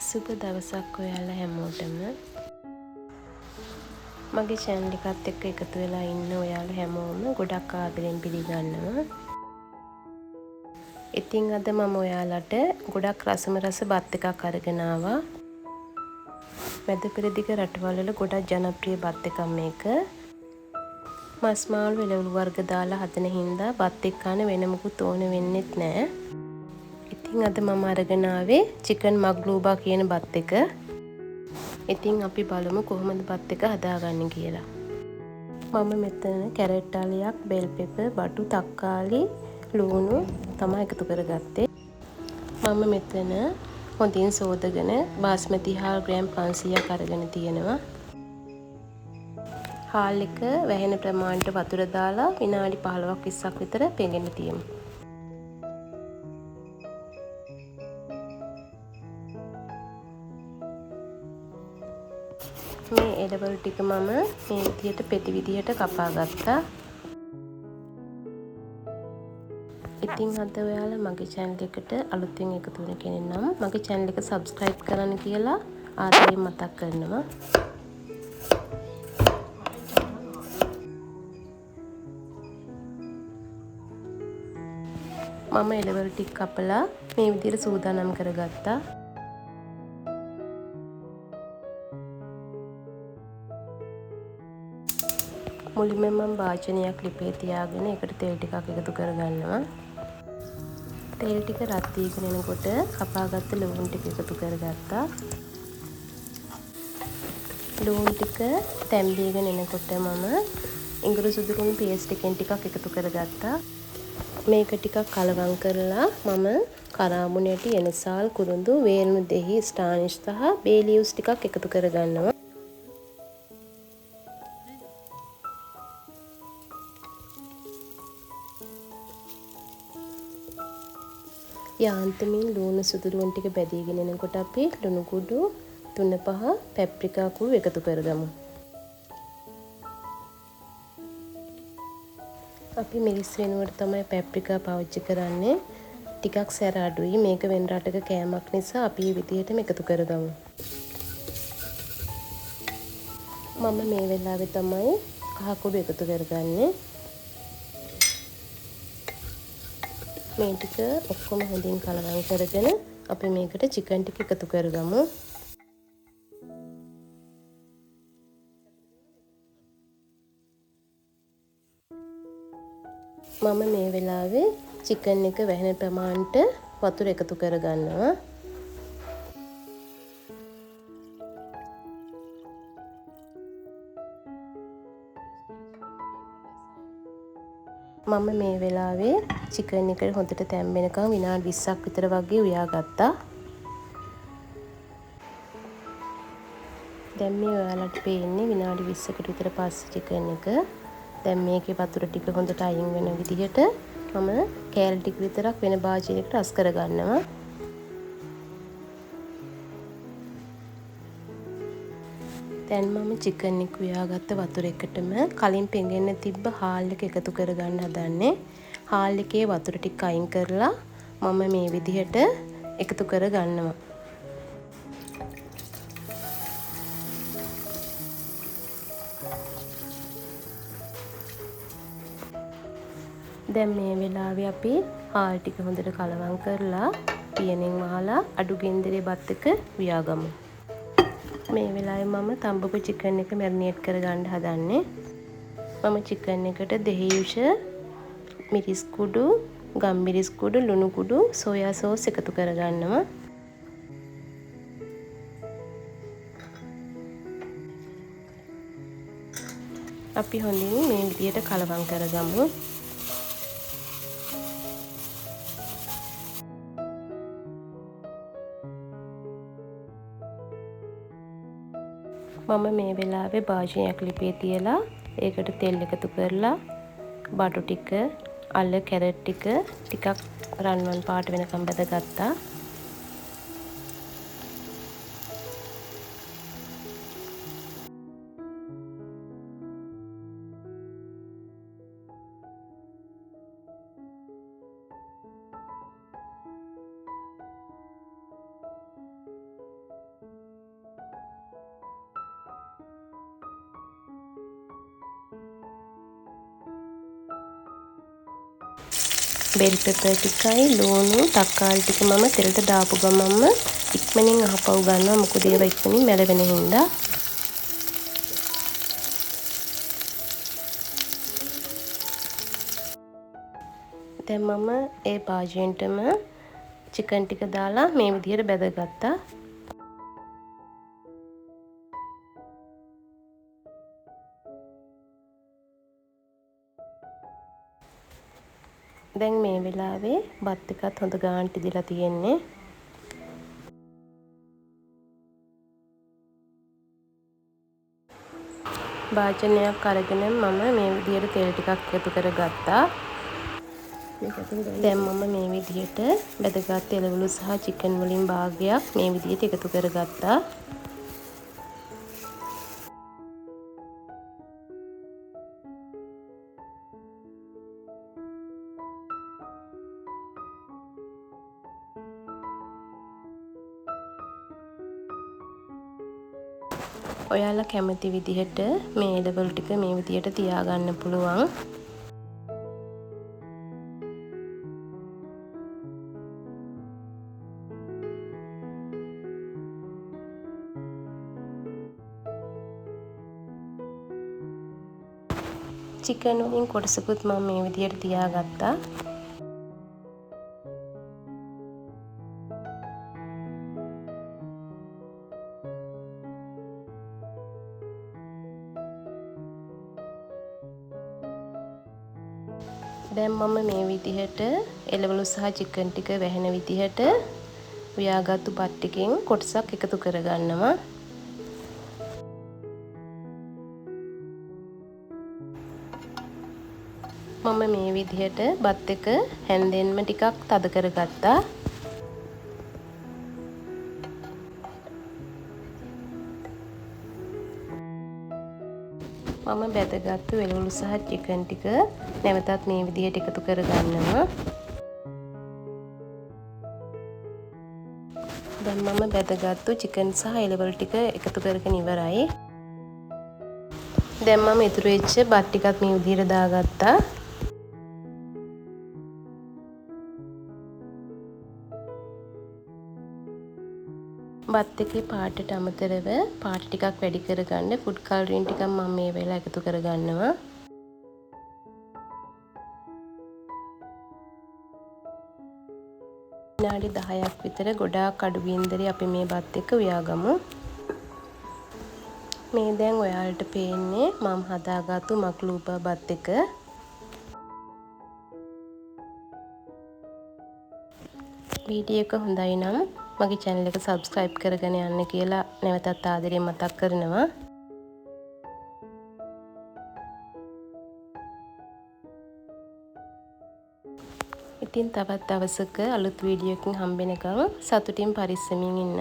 සුබ දවසක් ඔයාලා හැමෝටම. මගේ channel එකත් එක්ක එකතු වෙලා ඉන්න ඔයාලා හැමෝම ගොඩක් ආදරෙන් පිළිගන්නවා. ඉතින් අද මම ඔයාලට ගොඩක් රසම රස බත් එකක් අරගෙන ආවා. මැද පෙරදිග රටවල් වල ගොඩක් ජනප්‍රිය බත් එකක් මේක. මස් මාළු එළවලු වර්ග දාලා හදන හින්දා බත් එක්ක කන වෙන මොකුත් ඕන වෙන්නෙත් නෑ. ඉතින් අද මම අරගෙන ආවේ චිකන් මග්ලූබා කියන බත් එක. ඉතින් අපි බලමු කොහොමද බත් එක හදාගන්නේ කියලා. මම මෙතන කැරට් අලියක්, බෙල් පෙපර්, බටු, තක්කාලි, ලුණු තමයි එකතු කරගත්තේ. මම මෙතන හොඳින් සෝදගෙන බාස්මති හාල් ග්‍රෑම් 500ක් අරගෙන තියෙනවා. හාල් එක වැහෙන ප්‍රමාණයට වතුර දාලා විනාඩි 15ක් 20ක් විතර පෙඟෙන්න තියමු. මේ එළවලු ටික මම මේ විදිහට පෙති විදිහට කපා ගත්තා. ඉතින් අද ඔයාලා මගේ channel එකට අලුතෙන් එකතු වෙන කෙනෙක් නම් මගේ channel එක subscribe කරන්න කියලා ආදරයෙන් මතක් කරනවා. මම එළවලු ටික කපලා මේ විදිහට සූදානම් කරගත්තා. මුලින්ම මම භාජනයක් ලිපේ තියාගෙන ඒකට තෙල් ටිකක් එකතු කරගන්නවා. තෙල් ටික රත් වීගෙන එනකොට කපාගත්ත ලුණු ටික එකතු කරගත්තා. ලුණු ටික තැම්බීගෙන එනකොට මම ඉඟුරු සුදු කුණු පේස්ට් එකෙන් ටිකක් එකතු කරගත්තා. මේක ටිකක් කලවම් කරලා මම කරාමුණු ඇටි, එනසාල්, කුරුඳු, වේලුණු දෙහි, ස්ටානිෂ් සහ බේ ලීව්ස් ටිකක් එකතු කරගන්නවා. යාන්තමින් ලුණු සුදු ලුණු ටික බැදීගෙන එනකොට අපි ලුණු කුඩු 3-5 පැප්‍රිකා කුඩු එකතු කරගමු. අපි මිරිස් වෙනුවට තමයි පැප්‍රිකා පාවිච්චි කරන්නේ. ටිකක් සැර අඩුයි. මේක වෙන රටක කෑමක් නිසා අපි මේ විදිහටම එකතු කරගමු. මම මේ වෙලාවේ තමයි කහ කුඩු එකතු කරගන්නේ. මේ ටික ඔක්කොම හොඳින් කලවම් කරගෙන අපි මේකට චිකන් ටික එකතු කරගමු. මම මේ වෙලාවේ චිකන් එක වැහෙන ප්‍රමාණයට වතුර එකතු කරගන්නවා. මම මේ වෙලාවේ චිකන් එක හොඳට තැම්බෙනකන් විනාඩි 20ක් විතර වගේ උයාගත්තා. දැන් මේ ඔයාලට පේන්නේ විනාඩි 20කට විතර පස්සේ චිකන් එක. දැන් මේකේ වතුර ටික හොඳට අයින් වෙන විදිහට මම කෑලි ටික විතරක් වෙන භාජනයකට රස් කරගන්නවා. දැන් මම චිකන් එක උයාගත්ත වතුර එකටම කලින් පෙඟෙන්න තිබ්බ හාල් එක එකතු කරගන්න හදන්නේ. හාල් එකේ වතුර ටික අයින් කරලා මම මේ විදිහට එකතු කරගන්නවා. දැන් මේ වෙලාවේ අපි හාල් ටික හොඳට කලවම් කරලා පියනෙන් වහලා අඩු ගෙන්දරේ බත් එක උයාගමු. මේ වෙලාවේ මම තම්බපු චිකන් එක මැරිනේට් කරගන්න හදන්නේ. මම චිකන් එකට දෙහියුෂ, මිරිස් කුඩු, ගම්මිරිස් කුඩු, ලුණු කුඩු, සෝයා සෝස් එකතු කරගන්නවා. අපි හොඳින් මේ විදිහට කලවම් කරගමු. මම මේ වෙලාවේ භාජනයක් ලිපේ තියලා ඒකට තෙල් එකතු කරලා බඩු ටික, අල්ල, කැරට් ටික ටිකක් රන්වන් පාට වෙනකම් බැදගත්තා. බෙල් පෙපර් ටිකයි ලුණු තක්කාලි ටික මම තෙලට දාපු ගමන්ම ඉක්මනින් අහපව් ගන්නවා. මොකද ඒවා ඉක්මනින් මැලවෙන හින්දා. දැන් මම ඒ භාජනයටම චිකන් ටික දාලා මේ විදිහට බැදගත්තා. දැන් මේ වෙලාවේ බත් එකත් හොඳ ගානට ඉදලා තියෙන්නේ. භාජනයක් අරගෙන මම මේ විදිහට තෙල් ටිකක් එකතු කරගත්තා. දැන් මම මේ විදිහට බැදගත් එළවලු සහ චිකන් වලින් භාගයක් මේ විදිහට එකතු කරගත්තා. ඔයාලා කැමති විදිහට මේ එළවලු ටික මේ විදිහට තියාගන්න පුළුවන්. චිකන් වලින් කොටසකුත් මම මේ විදිහට තියාගත්තා. දැන් මම මේ විදිහට එළවලු සහ චිකන් ටික වැහෙන විදිහට උයාගත්තු බත් ටිකෙන් කොටසක් එකතු කරගන්නවා. මම මේ විදිහට බත් එක හැන්දෙන්ම ටිකක් තද කරගත්තා. මම බැදගත්තු එළවලු සහ චිකන් ටික නැවතත් මේ විදිහට එකතු කරගන්නවා. දැන් මම බැදගත්තු චිකන් සහ එළවලු ටික එකතු කරගෙන ඉවරයි. දැන් මම ඉතුරු වෙච්ච බත් ටිකත් මේ විදිහට දාගත්තා. බත් එකේ පාටට අමතරව පාට ටිකක් වැඩි කරගන්න ෆුඩ් කලරින් ටිකක් මම මේ වෙලාව එකතු කරගන්නවා. විනාඩි 10ක් විතර ගොඩාක් අඩු ගින්දරේ අපි මේ බත් එක උයාගමු. මේ දැන් ඔයාලට පේන්නේ මම හදාගත්තු මක්ලූපා බත් එක. වීඩියෝ එක හොඳයි නම් මගේ channel එක subscribe කරගෙන යන්න කියලා නැවතත් ආදරයෙන් මතක් කරනවා. ඉතින් තවත් දවසක අලුත් වීඩියෝ එකකින් හම්බ වෙනකම් සතුටින් පරිස්සමින් ඉන්න.